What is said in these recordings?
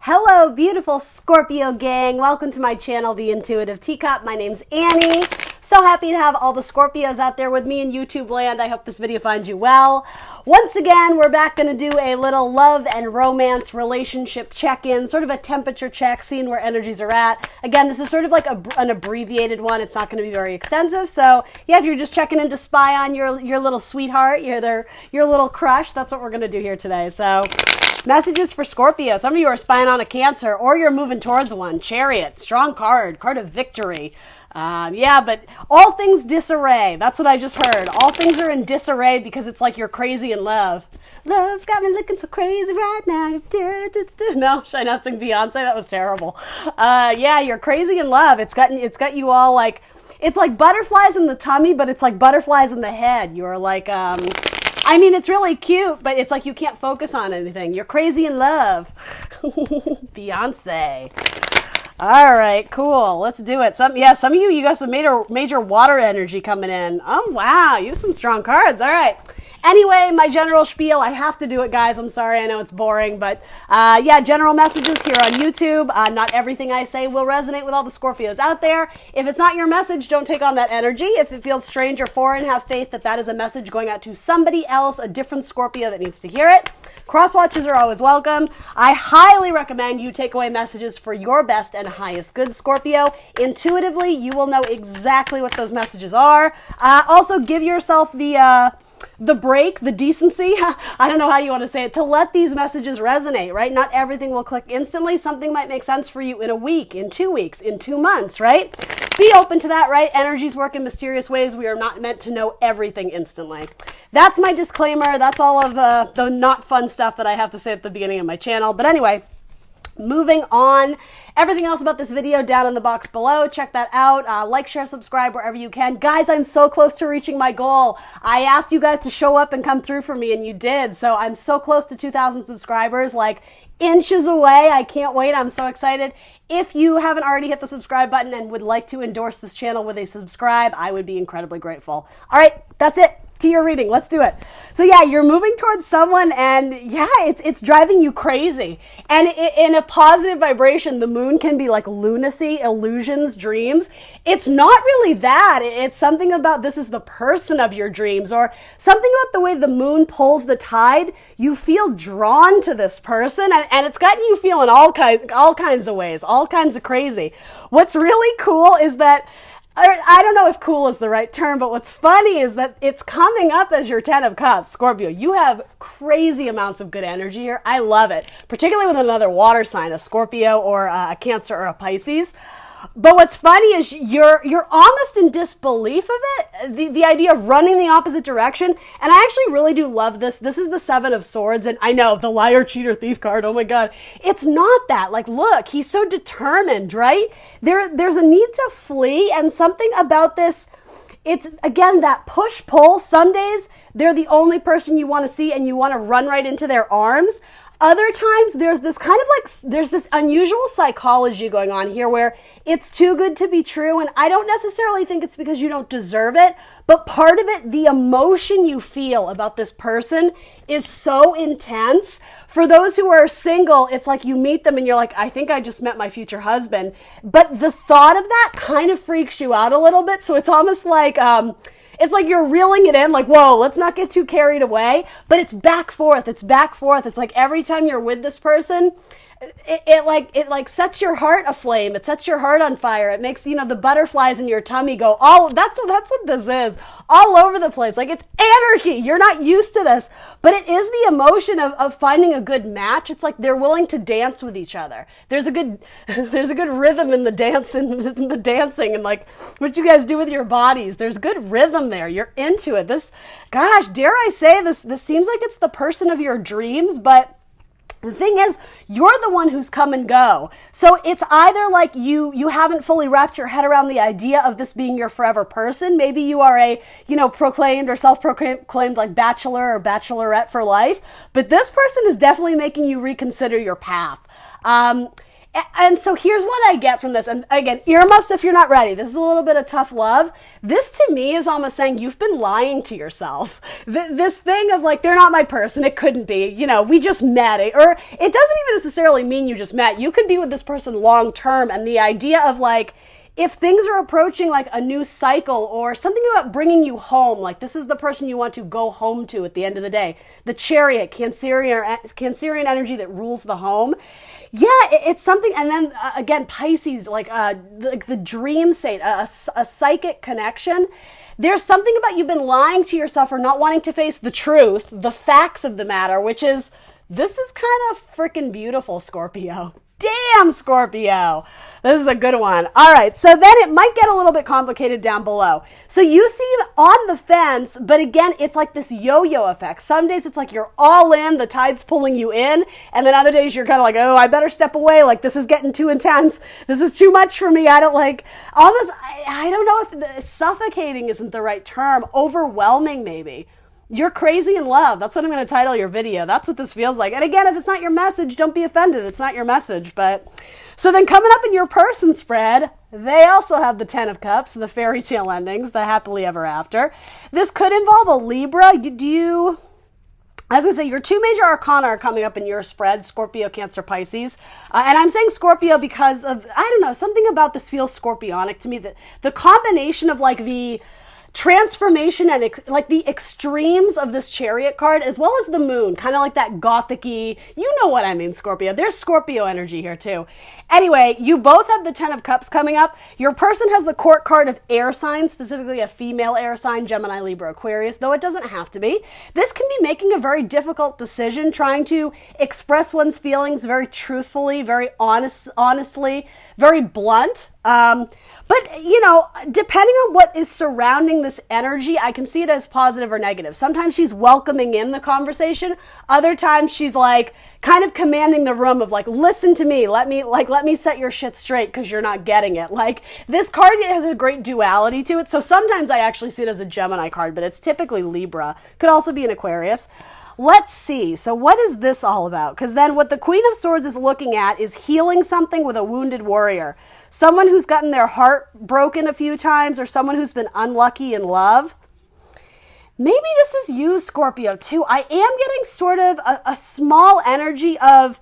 Hello, beautiful Scorpio gang. Welcome to my channel, The Intuitive Teacup. My name's Annie. So happy to have all the Scorpios out there with me in YouTube land. I hope this video finds you well. Once again, we're back going to do a little love and romance relationship check-in, sort of a temperature check, seeing where energies are at. Again, this is sort of like an abbreviated one. It's not going to be very extensive. So yeah, if you're just checking in to spy on your little sweetheart, your little crush, that's what we're going to do here today. So messages for Scorpio. Some of you are spying on a Cancer, or you're moving towards one. Chariot, strong card of victory. Yeah, but all things disarray. That's what I just heard. All things are in disarray because it's like you're crazy in love. Love's got me looking so crazy right now. No, should I not sing Beyonce? That was terrible. Yeah, you're crazy in love. It's got you all like, it's like butterflies in the tummy, but it's like butterflies in the head. You're like, I mean, it's really cute, but it's like you can't focus on anything. You're crazy in love. Beyonce. All right, cool. Let's do it. Some of you got some major water energy coming in. Oh, wow. You have some strong cards. All right. Anyway, my general spiel. I have to do it, guys. I'm sorry. I know it's boring, but yeah, general messages here on YouTube. Not everything I say will resonate with all the Scorpios out there. If it's not your message, don't take on that energy. If it feels strange or foreign, have faith that that is a message going out to somebody else, a different Scorpio that needs to hear it. Cross watches are always welcome. I highly recommend you take away messages for your best and highest good, Scorpio. Intuitively, you will know exactly what those messages are. Also, give yourself the break, the decency, I don't know how you want to say it, to let these messages resonate, right? Not everything will click instantly. Something might make sense for you in a week, in 2 weeks, in 2 months, right? Be open to that, right? Energies work in mysterious ways. We are not meant to know everything instantly. That's my disclaimer. That's all of the not fun stuff that I have to say at the beginning of my channel. But anyway, moving on. Everything else about this video down in the box below. Check that out. Like, share, subscribe wherever you can. Guys, I'm so close to reaching my goal. I asked you guys to show up and come through for me, and you did. So I'm so close to 2,000 subscribers, like inches away. I can't wait. I'm so excited. If you haven't already hit the subscribe button and would like to endorse this channel with a subscribe, I would be incredibly grateful. All right, that's it. To your reading. Let's do it. So yeah, you're moving towards someone, and yeah, it's driving you crazy. And in a positive vibration, the moon can be like lunacy, illusions, dreams. It's not really that. It's something about this is the person of your dreams, or something about the way the moon pulls the tide. You feel drawn to this person, and it's gotten you feeling all kinds of ways, all kinds of crazy. What's really cool is that, I don't know if cool is the right term, but what's funny is that it's coming up as your 10 of Cups. Scorpio, you have crazy amounts of good energy here. I love it, particularly with another water sign, a Scorpio or a Cancer or a Pisces. But what's funny is you're almost in disbelief of it, the idea of running the opposite direction. And I actually really do love this. This is the 7 of Swords, and I know, the liar, cheater, thief card, oh my God. It's not that. Like, look, he's so determined, right? There's a need to flee, and something about this, it's, again, that push-pull. Some days, they're the only person you want to see, and you want to run right into their arms. Other times, there's this kind of like, there's this unusual psychology going on here where it's too good to be true. And I don't necessarily think it's because you don't deserve it, but part of it, the emotion you feel about this person is so intense. For those who are single, it's like you meet them and you're like, I think I just met my future husband. But the thought of that kind of freaks you out a little bit. So it's almost like, it's like you're reeling it in, like, whoa, let's not get too carried away. But it's back forth. It's back forth. It's like every time you're with this person, it sets your heart aflame. It sets your heart on fire. It makes, the butterflies in your tummy go, that's what this is. All over the place. Like, it's anarchy. You're not used to this. But it is the emotion of finding a good match. It's like they're willing to dance with each other. There's a good rhythm in the dance and the dancing, and like what you guys do with your bodies. There's good rhythm there. You're into it. This, gosh, dare I say this seems like it's the person of your dreams, but the thing is, you're the one who's come and go. So it's either like you haven't fully wrapped your head around the idea of this being your forever person. Maybe you are a, proclaimed or self-proclaimed like bachelor or bachelorette for life. But this person is definitely making you reconsider your path. And so here's what I get from this. And again, earmuffs if you're not ready. This is a little bit of tough love. This to me is almost saying you've been lying to yourself. This thing of like, they're not my person. It couldn't be, we just met. Or it doesn't even necessarily mean you just met. You could be with this person long term. And the idea of like, if things are approaching like a new cycle or something about bringing you home, like this is the person you want to go home to at the end of the day. The Chariot, Cancerian energy that rules the home. Yeah, it's something. And then again, Pisces, like the dream state, a psychic connection. There's something about you've been lying to yourself or not wanting to face the truth, the facts of the matter, which is, this is kind of freaking beautiful, Scorpio. Damn, Scorpio. This is a good one. All right. So then it might get a little bit complicated down below. So you seem on the fence, but again, it's like this yo-yo effect. Some days it's like you're all in, the tide's pulling you in. And then other days you're kind of like, oh, I better step away. Like this is getting too intense. This is too much for me. I don't like, almost, I don't know if suffocating isn't the right term. Overwhelming maybe. You're crazy in love. That's what I'm going to title your video. That's what this feels like. And again, if it's not your message, don't be offended. It's not your message. But so then coming up in your person spread, they also have the 10 of Cups, the fairy tale endings, the happily ever after. This could involve a Libra. I was going to say your two major arcana are coming up in your spread, Scorpio, Cancer, Pisces. And I'm saying Scorpio because of, I don't know, something about this feels scorpionic to me. That the combination of like the transformation and like the extremes of this Chariot card, as well as the moon, kind of like that gothic-y, you know what I mean, Scorpio. There's Scorpio energy here too. Anyway, you both have the 10 of Cups coming up. Your person has the court card of air signs, specifically a female air sign, Gemini, Libra, Aquarius, though it doesn't have to be. This can be making a very difficult decision, trying to express one's feelings very truthfully, very honestly, very blunt. But, depending on what is surrounding this energy, I can see it as positive or negative. Sometimes she's welcoming in the conversation. Other times she's like kind of commanding the room of like, listen to me. Let me set your shit straight because you're not getting it. Like this card has a great duality to it. So sometimes I actually see it as a Gemini card, but it's typically Libra. Could also be an Aquarius. Let's see. So what is this all about? Because then what the Queen of Swords is looking at is healing something with a wounded warrior. Someone who's gotten their heart broken a few times or someone who's been unlucky in love. Maybe this is you, Scorpio, too. I am getting sort of a small energy of,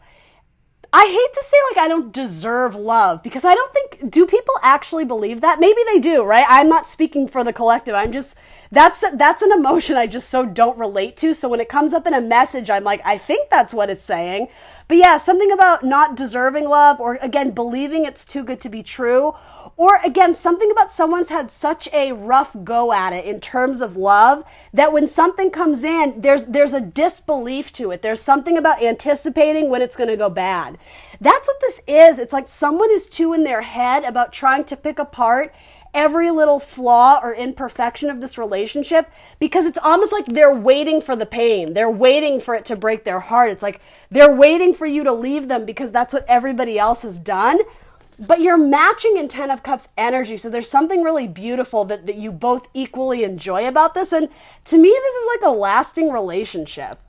I hate to say like I don't deserve love because I don't think, do people actually believe that? Maybe they do, right? I'm not speaking for the collective. I'm just, that's an emotion I just so don't relate to. So when it comes up in a message, I'm like, I think that's what it's saying. But yeah, something about not deserving love or again, believing it's too good to be true. Or again, something about someone's had such a rough go at it in terms of love that when something comes in, there's a disbelief to it. There's something about anticipating when it's going to go bad. That's what this is. It's like someone is too in their head about trying to pick apart every little flaw or imperfection of this relationship because it's almost like they're waiting for the pain. They're waiting for it to break their heart. It's like they're waiting for you to leave them because that's what everybody else has done. But you're matching in 10 of Cups energy. So there's something really beautiful that you both equally enjoy about this. And to me, this is like a lasting relationship.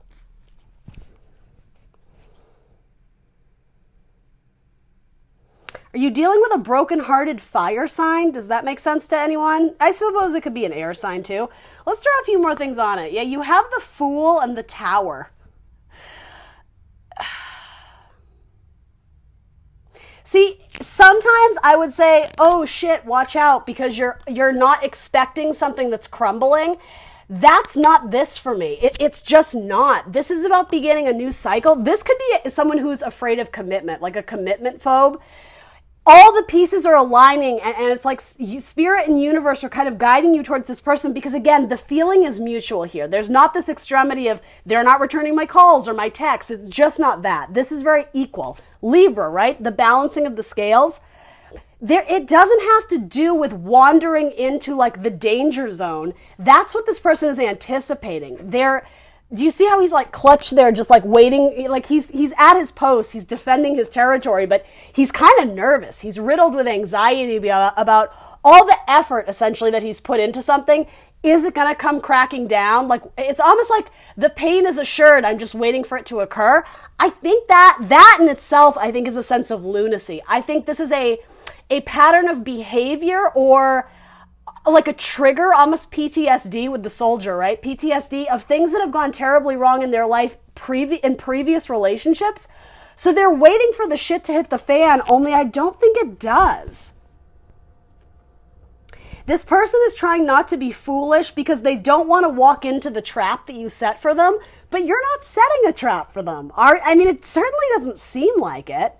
Are you dealing with a broken-hearted fire sign? Does that make sense to anyone? I suppose it could be an air sign too. Let's throw a few more things on it. Yeah, you have the Fool and the Tower. See, sometimes I would say, oh shit, watch out, because you're not expecting something that's crumbling. That's not this for me. It's just not. This is about beginning a new cycle. This could be someone who's afraid of commitment, like a commitment phobe. All the pieces are aligning and it's like spirit and universe are kind of guiding you towards this person because again, the feeling is mutual here. There's not this extremity of they're not returning my calls or my texts. It's just not that. This is very equal. Libra, right? The balancing of the scales. It doesn't have to do with wandering into like the danger zone. That's what this person is anticipating. Do you see how he's like clutched there, just like waiting, like he's at his post, he's defending his territory, but he's kind of nervous. He's riddled with anxiety about all the effort essentially that he's put into something. is it going to come cracking down? Like, it's almost like the pain is assured. I'm just waiting for it to occur. I think that in itself, I think, is a sense of lunacy. I think this is a pattern of behavior, or like a trigger, almost PTSD with the soldier, right? PTSD of things that have gone terribly wrong in their life in previous relationships. So they're waiting for the shit to hit the fan, only I don't think it does. This person is trying not to be foolish because they don't want to walk into the trap that you set for them, but you're not setting a trap for them. I mean, it certainly doesn't seem like it.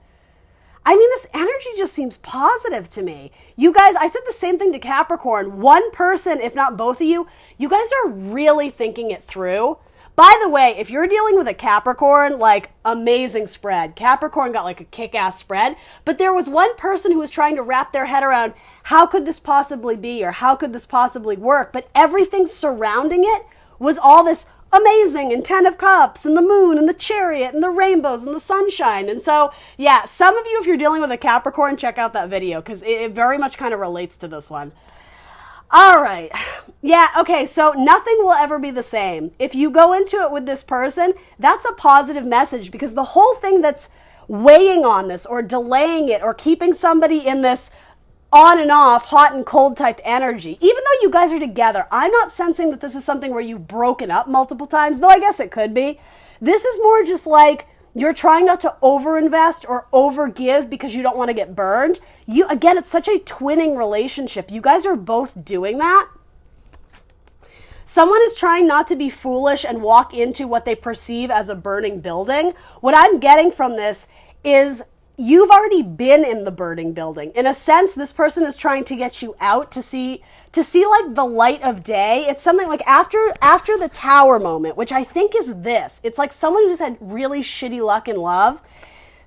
I mean, this energy just seems positive to me. You guys, I said the same thing to Capricorn. One person, if not both of you, you guys are really thinking it through. By the way, if you're dealing with a Capricorn, like, amazing spread. Capricorn got like a kick-ass spread, but there was one person who was trying to wrap their head around, how could this possibly be, or how could this possibly work? But everything surrounding it was all this amazing, and 10 of Cups, and the moon, and the chariot, and the rainbows, and the sunshine. And so, yeah, some of you, if you're dealing with a Capricorn, check out that video, because it very much kind of relates to this one. All right. Yeah, okay, so nothing will ever be the same. If you go into it with this person, that's a positive message, because the whole thing that's weighing on this, or delaying it, or keeping somebody in this on and off, hot and cold type energy, even though you guys are together, I'm not sensing that this is something where you've broken up multiple times, though I guess it could be. This is more just like you're trying not to overinvest or overgive because you don't want to get burned. Again, it's such a twinning relationship. You guys are both doing that. Someone is trying not to be foolish and walk into what they perceive as a burning building. What I'm getting from this is you've already been in the burning building. In a sense, this person is trying to get you out to see like the light of day. It's something like after the tower moment, which I think is this. It's like someone who's had really shitty luck in love.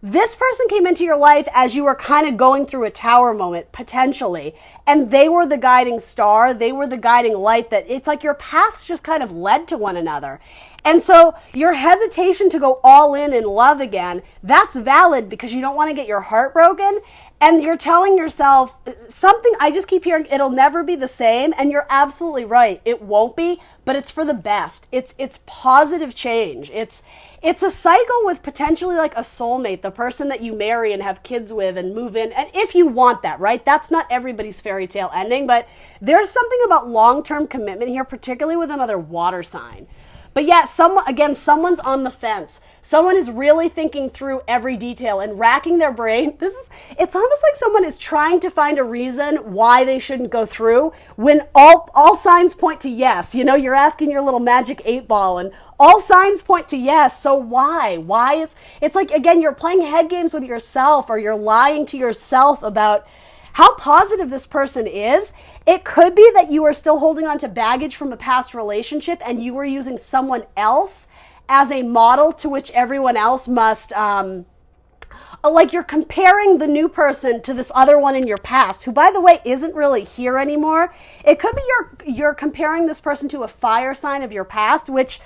This person came into your life as you were kind of going through a tower moment, potentially, and they were the guiding star. They were the guiding light that it's like your paths just kind of led to one another. And so your hesitation to go all in love again, that's valid because you don't want to get your heart broken. And you're telling yourself something, I just keep hearing, it'll never be the same. And you're absolutely right. It won't be, but it's for the best. It's positive change. It's a cycle with potentially like a soulmate, the person that you marry and have kids with and move in. And if you want that, right? That's not everybody's fairy tale ending, but there's something about long-term commitment here, particularly with another water sign. But yeah, someone's on the fence. Someone is really thinking through every detail and racking their brain. It's almost like someone is trying to find a reason why they shouldn't go through when all signs point to yes. You know, you're asking your little magic 8-ball and all signs point to yes. So why? It's like, again, you're playing head games with yourself, or you're lying to yourself about how positive this person is. It could be that you are still holding on to baggage from a past relationship and you were using someone else as a model to which everyone else must, like you're comparing the new person to this other one in your past, who, by the way, isn't really here anymore. It could be you're comparing this person to a fire sign of your past, which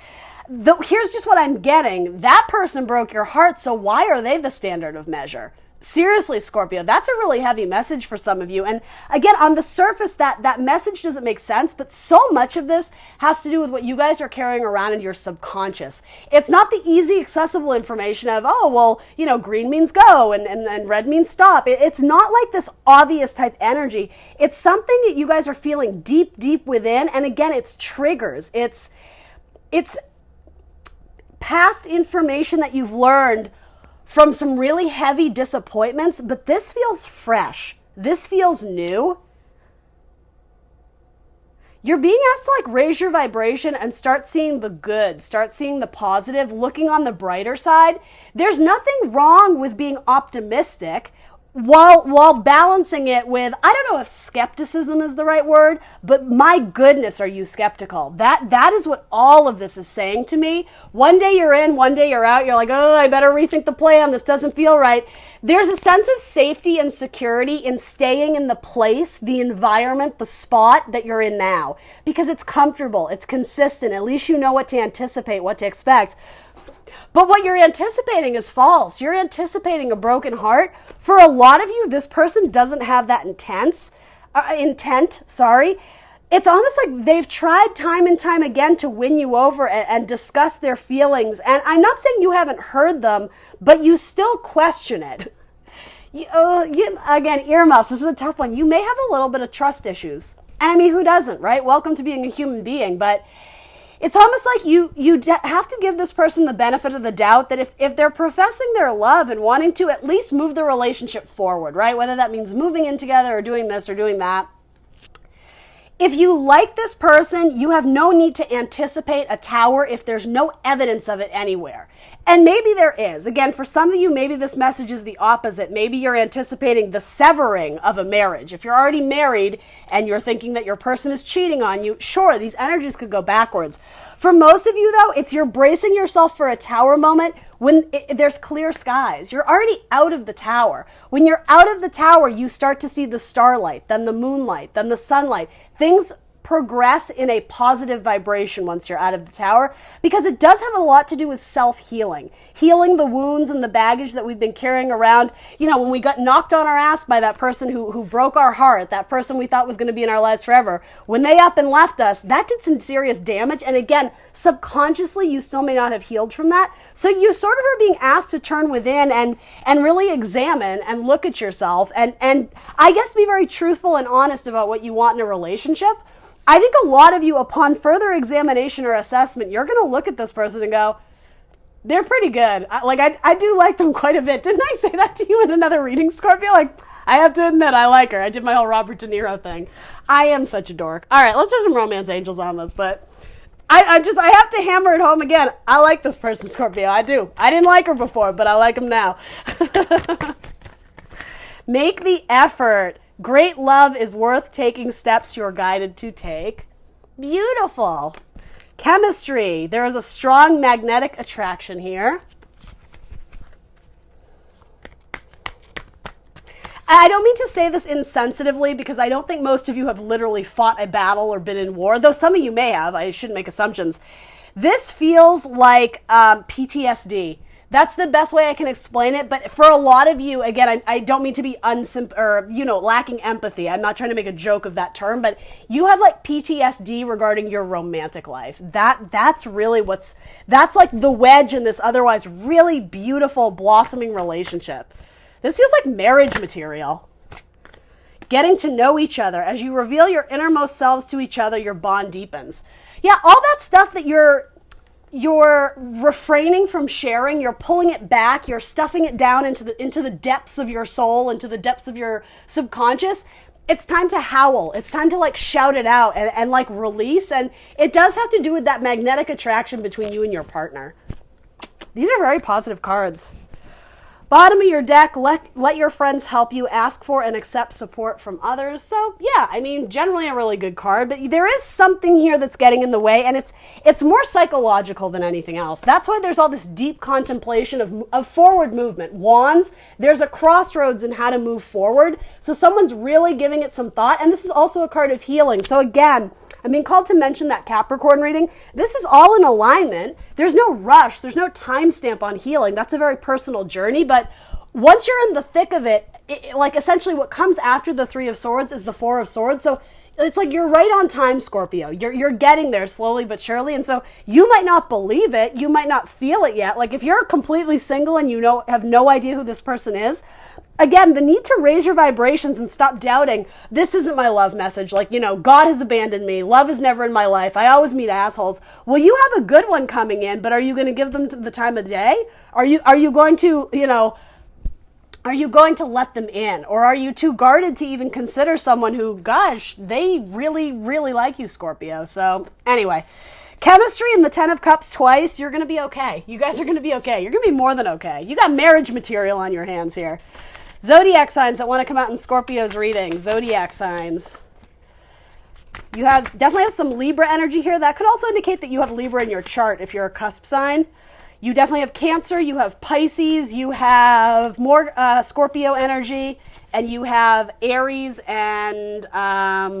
here's just what I'm getting. That person broke your heart, so why are they the standard of measure? Seriously, Scorpio, that's a really heavy message for some of you. And again, on the surface, that message doesn't make sense, but so much of this has to do with what you guys are carrying around in your subconscious. It's not the easy, accessible information of, oh, well, you know, green means go and red means stop. It's not like this obvious type energy. It's something that you guys are feeling deep, deep within. And again, it's triggers. It's past information that you've learned from some really heavy disappointments, but this feels fresh. This feels new. You're being asked to like raise your vibration and start seeing the good, start seeing the positive, looking on the brighter side. There's nothing wrong with being optimistic while balancing it with, I don't know if skepticism is the right word, but my goodness, are you skeptical? That is what all of this is saying to me. One day you're in, one day you're out. You're like, oh, I better rethink the plan. This doesn't feel right. There's a sense of safety and security in staying in the place, the environment, the spot that you're in now, because it's comfortable, it's consistent. At least you know what to anticipate, what to expect. But what you're anticipating is false. You're anticipating a broken heart. For a lot of you, this person doesn't have that intent. it's almost like they've tried time and time again to win you over and discuss their feelings. And I'm not saying you haven't heard them, but you still question it. Again, earmuffs, this is a tough one. You may have a little bit of trust issues. And I mean, who doesn't, right? Welcome to being a human being. But it's almost like you have to give this person the benefit of the doubt that if they're professing their love and wanting to at least move the relationship forward, right? Whether that means moving in together or doing this or doing that. If you like this person, you have no need to anticipate a tower if there's no evidence of it anywhere. And maybe there is. Again, for some of you, maybe this message is the opposite. Maybe you're anticipating the severing of a marriage. If you're already married and you're thinking that your person is cheating on you, sure, these energies could go backwards. For most of you, though, it's you're bracing yourself for a tower moment when there's clear skies. You're already out of the tower. When you're out of the tower, you start to see the starlight, then the moonlight, then the sunlight. Things progress in a positive vibration once you're out of the tower, because it does have a lot to do with self-healing. Healing the wounds and the baggage that we've been carrying around. You know, when we got knocked on our ass by that person who broke our heart, that person we thought was going to be in our lives forever, when they up and left us, that did some serious damage. And again, subconsciously, you still may not have healed from that. So you sort of are being asked to turn within and really examine and look at yourself and I guess be very truthful and honest about what you want in a relationship. I think a lot of you, upon further examination or assessment, you're going to look at this person and go, they're pretty good. I do like them quite a bit. Didn't I say that to you in another reading, Scorpio? Like, I have to admit, I like her. I did my whole Robert De Niro thing. I am such a dork. All right, let's do some romance angels on this, but I have to hammer it home again. I like this person, Scorpio. I do. I didn't like her before, but I like them now. Make the effort. Great love is worth taking steps you're guided to take. Beautiful. Chemistry. There is a strong magnetic attraction here. I don't mean to say this insensitively because I don't think most of you have literally fought a battle or been in war, though some of you may have. I shouldn't make assumptions. This feels like PTSD. That's the best way I can explain it. But for a lot of you, again, I don't mean to be lacking empathy. I'm not trying to make a joke of that term, but you have like PTSD regarding your romantic life. That's really that's like the wedge in this otherwise really beautiful blossoming relationship. This feels like marriage material. Getting to know each other. As you reveal your innermost selves to each other, your bond deepens. Yeah, all that stuff that you're refraining from sharing, you're pulling it back, you're stuffing it down into the depths of your soul, into the depths of your subconscious. It's time to howl. It's time to like shout it out and like release. And it does have to do with that magnetic attraction between you and your partner. These are very positive cards. Bottom of your deck, let your friends help you, ask for and accept support from others. So yeah, I mean, generally a really good card, but there is something here that's getting in the way, and it's more psychological than anything else. That's why there's all this deep contemplation of forward movement. Wands, there's a crossroads in how to move forward. So someone's really giving it some thought, and this is also a card of healing. So again, I'm being called to mention that Capricorn reading. This is all in alignment. There's no rush. There's no timestamp on healing. That's a very personal journey. But once you're in the thick of it, like essentially what comes after the Three of Swords is the Four of Swords. So it's like you're right on time, Scorpio. You're getting there slowly but surely. And so you might not believe it. You might not feel it yet. Like if you're completely single and you have no idea who this person is, again, the need to raise your vibrations and stop doubting, this isn't my love message. Like, God has abandoned me. Love is never in my life. I always meet assholes. Well, you have a good one coming in, but are you going to give them the time of day? Are you going to, are you going to let them in? Or are you too guarded to even consider someone who, gosh, they really, really like you, Scorpio? So anyway, chemistry and the Ten of Cups twice, you're going to be okay. You guys are going to be okay. You're going to be more than okay. You got marriage material on your hands here. Zodiac signs that want to come out in Scorpio's reading. Zodiac signs. You definitely have some Libra energy here. That could also indicate that you have Libra in your chart if you're a cusp sign. You definitely have Cancer. You have Pisces. You have more Scorpio energy. And you have Aries and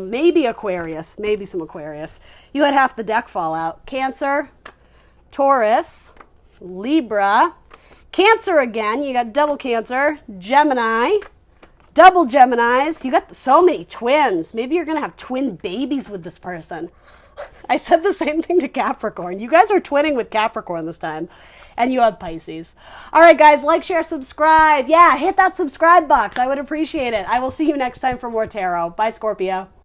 maybe Aquarius. Maybe some Aquarius. You had half the deck fall out. Cancer, Taurus, Libra, Cancer again, you got double Cancer, Gemini, Double Geminis. You got so many twins. Maybe you're going to have twin babies with this person. I said the same thing to Capricorn. You guys are twinning with Capricorn this time. And you have Pisces. All right, guys, like, share, subscribe. Yeah, hit that subscribe box. I would appreciate it. I will see you next time for more tarot. Bye, Scorpio.